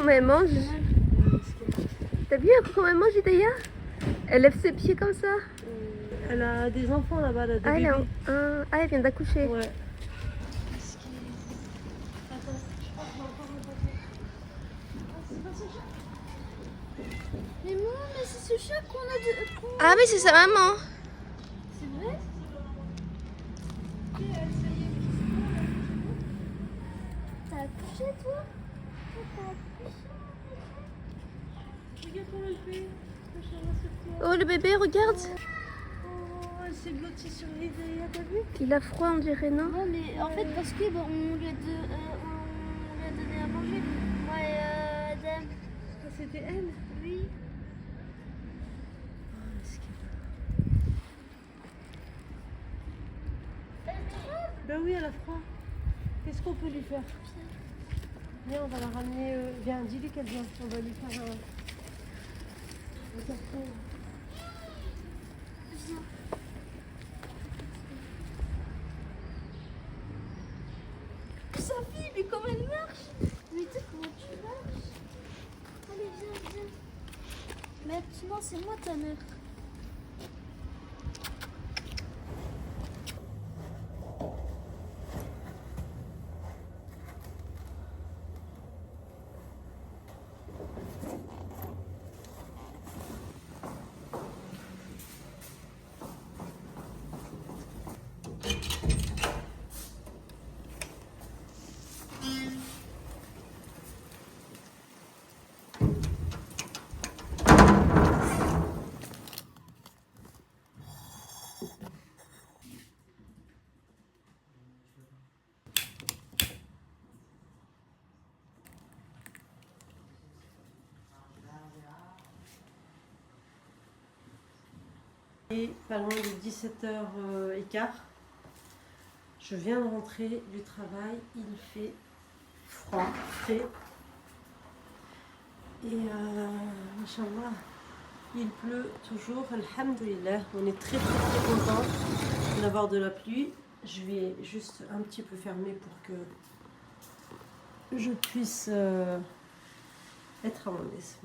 comment elle mange? T'as vu comment elle mange, Hidaya? Elle lève ses pieds comme ça. Elle a des enfants là-bas, là, des Ah, bébés. elle vient d'accoucher. Ouais. Mais maman, mais c'est ce chat qu'on a de... Ah, mais c'est sa maman. C'est vrai? T'as accouché, toi? Regarde comment elle fait. Oh, le bébé, regarde. Oh, elle s'est blottie sur l'idée, t'as vu? Il a froid, on dirait, non? Ouais, mais en fait, parce que on lui a donné à manger. Moi et Adam. Ah, c'était elle? Oui. Ben oui, elle a froid. Qu'est-ce qu'on peut lui faire? Viens, on va la ramener. Viens, dis-lui qu'elle vient. On va lui faire un carton. Sophie, mais comment elle marche? Mais toi, comment tu marches? Allez, viens. Maintenant, c'est moi ta mère. Et pas loin de 17h15. Je viens de rentrer du travail. Il fait froid, frais. Et Inch'Allah, il pleut toujours. Alhamdulillah, on est très contents d'avoir de la pluie. Je vais juste un petit peu fermer pour que je puisse être à mon aise.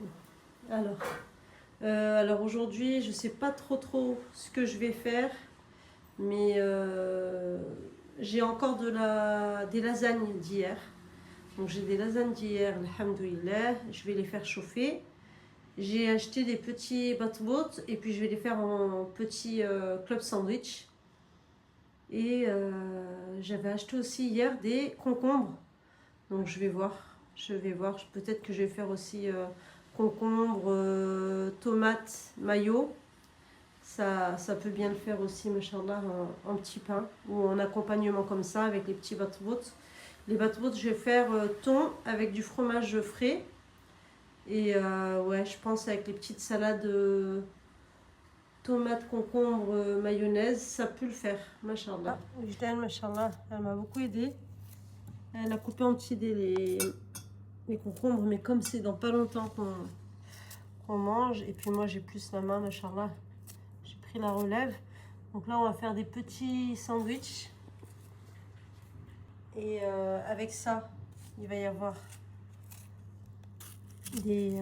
Alors aujourd'hui, je ne sais pas trop ce que je vais faire, mais j'ai encore des lasagnes d'hier. Donc j'ai des lasagnes d'hier, alhamdoulilah, je vais les faire chauffer. J'ai acheté des petits batbout et puis je vais les faire en petits club sandwich. Et j'avais acheté aussi hier des concombres. Donc je vais voir, peut-être que je vais faire aussi concombre, tomates, mayo. Ça peut bien le faire aussi, machallah, en petit pain ou en accompagnement comme ça avec les petits batbout. Les batbout, je vais faire thon avec du fromage frais. Et ouais, je pense avec les petites salades tomates, concombre, mayonnaise, ça peut le faire, machallah. Machallah, elle m'a beaucoup aidé. Elle a coupé en petits dés les concombres, mais comme c'est dans pas longtemps qu'on mange, et puis moi j'ai plus la main, machallah, j'ai pris la relève. Donc là, on va faire des petits sandwichs. Et avec ça, il va y avoir des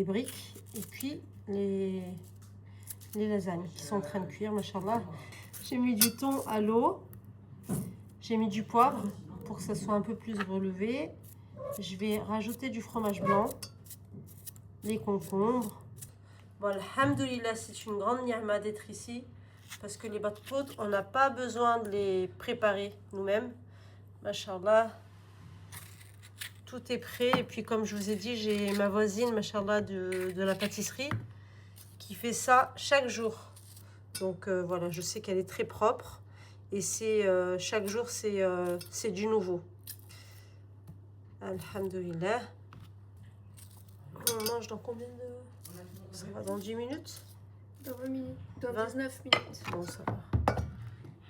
briques et puis les lasagnes qui sont en train de cuire, machallah. J'ai mis du thon à l'eau, j'ai mis du poivre pour que ça soit un peu plus relevé. Je vais rajouter du fromage blanc, les concombres. Bon, alhamdoulilah, c'est une grande ni'ma d'être ici parce que les batpout, on n'a pas besoin de les préparer nous-mêmes. Machallah, tout est prêt. Et puis comme je vous ai dit, j'ai ma voisine, machallah, de la pâtisserie qui fait ça chaque jour. Donc voilà, je sais qu'elle est très propre et c'est chaque jour c'est du nouveau. Alhamdulillah. On mange dans combien de... Ça va dans 10 minutes? Dans 20 minutes. Dans 19 minutes. Bon, ça va.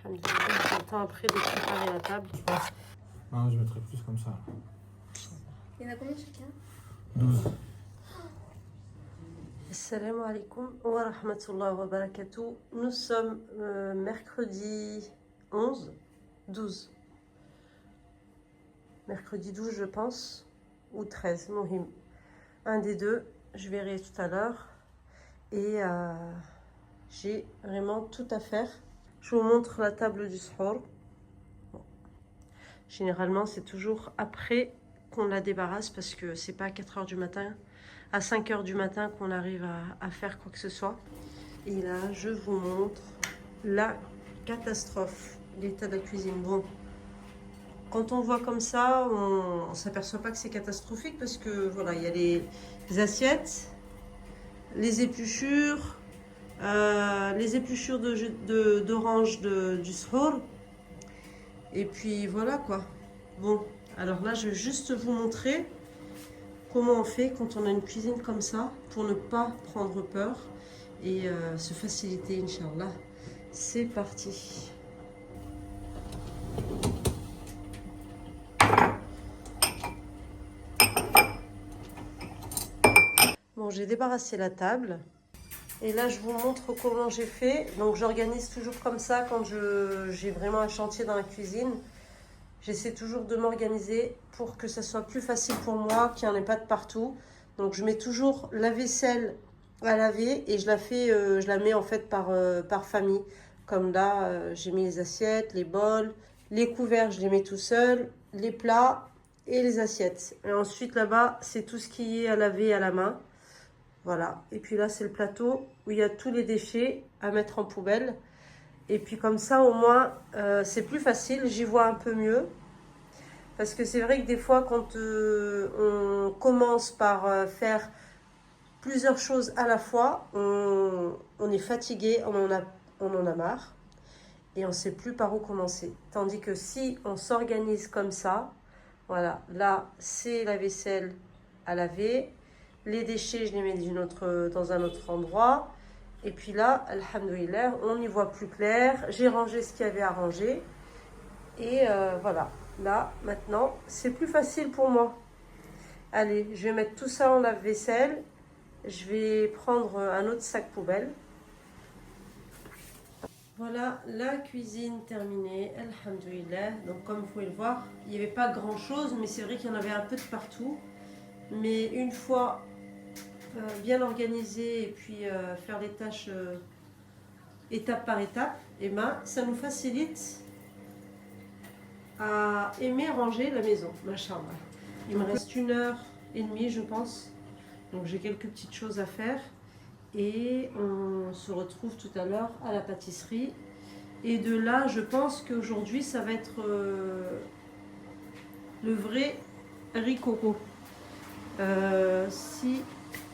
Alhamdulillah, j'ai le temps après de préparer la table. Non, je mettrai plus comme ça. Il y en a combien chacun? 12. Assalamu alaikum wa rahmatullahi wa barakatuh. Nous sommes mercredi 12. Mercredi 12, je pense, ou 13, mohim. un des deux. Je verrai tout à l'heure. Et j'ai vraiment tout à faire. Je vous montre la table du suhour. Bon. Généralement, c'est toujours après qu'on la débarrasse parce que c'est pas à 4 h du matin, à 5 h du matin qu'on arrive à faire quoi que ce soit. Et là, je vous montre la catastrophe, l'état de la cuisine. Bon, quand on voit comme ça, on ne s'aperçoit pas que c'est catastrophique parce que voilà, il y a les assiettes, les épluchures d'orange du suhour. Et puis voilà quoi. Bon, alors là, je vais juste vous montrer comment on fait quand on a une cuisine comme ça pour ne pas prendre peur et se faciliter, Inch'Allah. C'est parti. Bon, j'ai débarrassé la table. Et là, je vous montre comment j'ai fait. Donc, j'organise toujours comme ça quand j'ai vraiment un chantier dans la cuisine. J'essaie toujours de m'organiser pour que ça soit plus facile pour moi, qu'il n'y en ait pas de partout. Donc, je mets toujours la vaisselle à laver et je la mets en fait par famille. Comme là, j'ai mis les assiettes, les bols, les couverts, je les mets tout seul, les plats et les assiettes. Et ensuite, là-bas, c'est tout ce qui est à laver à la main. Voilà, et puis là c'est le plateau où il y a tous les déchets à mettre en poubelle. Et puis comme ça au moins c'est plus facile, j'y vois un peu mieux. Parce que c'est vrai que des fois quand on commence par faire plusieurs choses à la fois, on est fatigué, on en a marre. Et on ne sait plus par où commencer. Tandis que si on s'organise comme ça, voilà, là c'est la vaisselle à laver. Les déchets, je les mets dans un autre endroit. Et puis là, alhamdoulilah, on y voit plus clair. J'ai rangé ce qu'il y avait à ranger. Et voilà. Là, maintenant, c'est plus facile pour moi. Allez, je vais mettre tout ça en lave-vaisselle. Je vais prendre un autre sac poubelle. Voilà, la cuisine terminée. Alhamdoulilah. Donc, comme vous pouvez le voir, il n'y avait pas grand-chose. Mais c'est vrai qu'il y en avait un peu de partout. Mais une fois bien organisé et puis faire les tâches étape par étape, et ben, ça nous facilite à aimer ranger la maison. Machallah. Il me reste 1h30 je pense, donc j'ai quelques petites choses à faire et on se retrouve tout à l'heure à la pâtisserie. Et de là, je pense qu'aujourd'hui ça va être le vrai riz coco. Si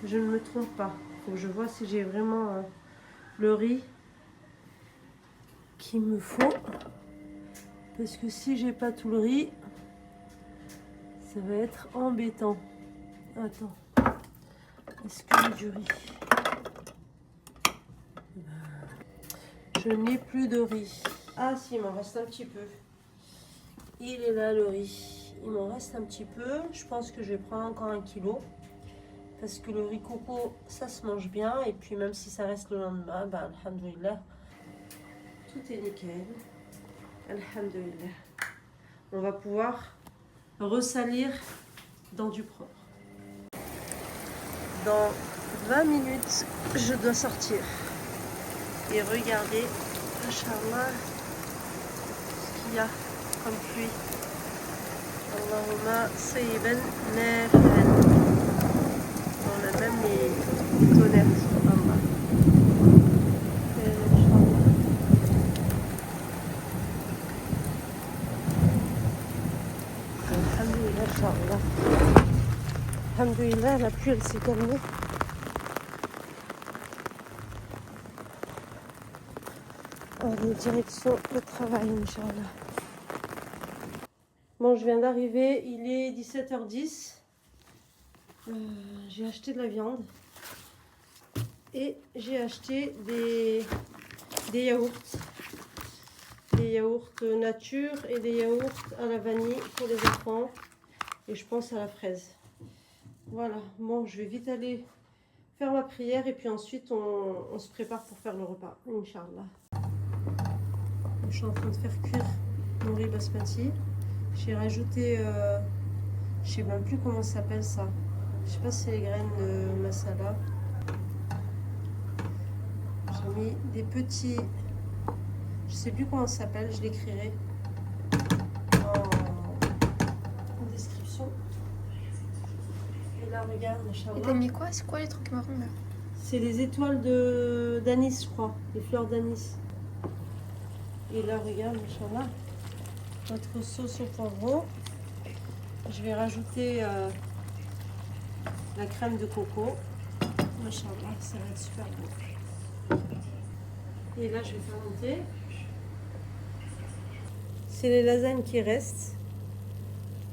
je ne me trompe pas, faut que je vois si j'ai vraiment le riz qu'il me faut, parce que si j'ai pas tout le riz, ça va être embêtant. Attends, est-ce que j'ai du riz? Je n'ai plus de riz. Ah si, il m'en reste un petit peu. Il est là le riz. Il m'en reste un petit peu. Je pense que je vais prendre encore 1 kilo. Parce que le riz coco, ça se mange bien. Et puis même si ça reste le lendemain, bah, alhamdoulilah, tout est nickel. Alhamdoulilah. On va pouvoir ressalir dans du propre. Dans 20 minutes, je dois sortir. Et regardez, Inch'Allah, ce qu'il y a comme pluie. Allahumma sayyiban nafi'an. On a même les tonnerres sur Allah. Alhamdulillah, Inch'Allah. Alhamdulillah, la pluie elle s'est calmée. Allez, direction le travail, Inch'Allah. Bon, je viens d'arriver, il est 17h10. J'ai acheté de la viande et j'ai acheté des yaourts. Des yaourts nature et des yaourts à la vanille pour les enfants. Et je pense à la fraise. Voilà, bon, je vais vite aller faire ma prière et puis ensuite on se prépare pour faire le repas, Inch'Allah. Je suis en train de faire cuire mon riz basmati. J'ai rajouté, je sais même plus comment ça s'appelle ça. Je sais pas si c'est les graines de masala. J'ai mis des petits... Je sais plus comment ça s'appelle, je l'écrirai en description. Et là, regarde, Et t'as mis quoi? C'est quoi les trucs marrons là? c'est les étoiles d'anis, je crois. Les fleurs d'anis. Et là, regarde, Inch'Allah, notre sauce au poivron. Je vais rajouter la crème de coco. Inch'Allah, ça va être super bon. Et là, je vais faire monter. C'est les lasagnes qui restent.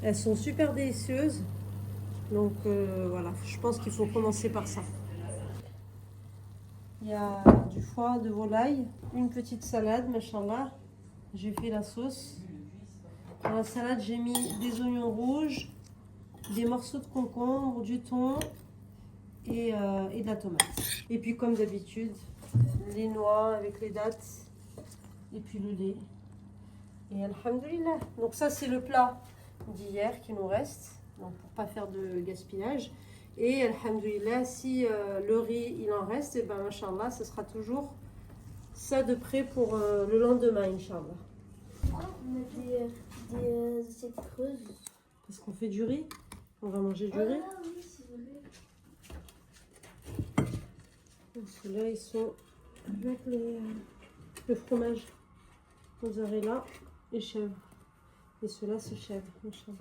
Elles sont super délicieuses. Donc voilà, je pense qu'il faut commencer par ça. Il y a du foie de volaille, une petite salade, machallah. J'ai fait la sauce. Dans la salade, j'ai mis des oignons rouges, des morceaux de concombre, du thon et de la tomate. Et puis comme d'habitude, les noix avec les dattes et puis le lait. Et alhamdoulilah. Donc ça c'est le plat d'hier qui nous reste, donc pour pas faire de gaspillage. Et alhamdoulilah, si le riz il en reste, et ben machallah, ce sera toujours ça de près pour le lendemain, inchallah. On a des assiettes creuses. Parce qu'on fait du riz, on va manger du riz. Ah oui, c'est vrai. Donc ceux-là ils sont avec le fromage mozzarella et chèvre. Et ceux-là c'est chèvre, machallah.